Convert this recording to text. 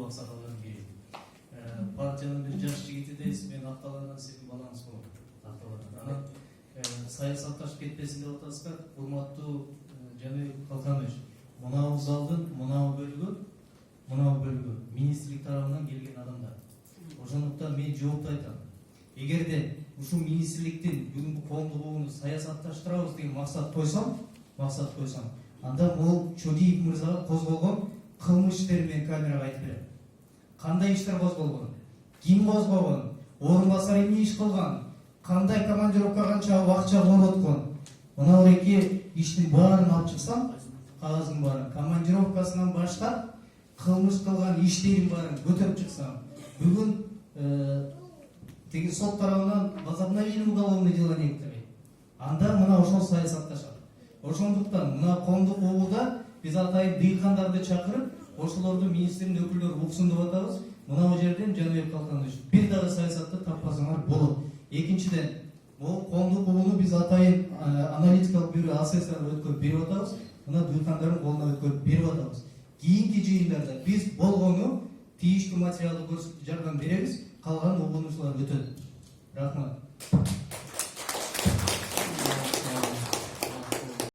улуу аксакалдардын бири. Партиянын бир жаш жигити дейсиз, мен Акталардан сиздин балаңыз болот. Акталардан. Анан саясатташып кетпесин деп атасыздар. Урматтуу Жаныбек Калканович, мынау залдын мынау бөлүгү министрлик тарабынан келген адамдар. Ошондуктан мен жоопту айтам. Эгерде ушул министрликтин бүгүнкү коомдугун саясатташтырабыз деген максат койсом, анда бул Чодиев мырзага козголгон кылмыш иштери мен камерага айтып берем. Кандай иштер козголгон? Ким козгогон? Орун басар эмне иш кылган? Кандай командировкага канча акча колоткон? Мына эки иштин баарын алып чыксам, кагазын баарын, командировкасынан баштап кылмыш кылган иштерин баарын көтөрүп чыксам, бүгүн теги сот тарабынан возобновили уголовное дело некоторые. Анда мына ошол саясатташат. Ошондуктан мына коомдук угулда биз атайын дыйкандарды чакырып, ошолорду министрдин өкүлдөрү уксун деп атабыз. Мына жерден Жаныбек Калканович, бир дагы саясатты таппасаңар болот. Экинчиден, бул коомдук угулду биз атайын аналитикалык бюро асессор өткөрүп берип атабыз. Мына дыйкандардын колуна өткөрүп берип атабыз. Кийинки жыйындарда биз болгону тийиштүү материалды көрсөтүп жардам беребиз, калган угунуучулар өтөт. Рахмат.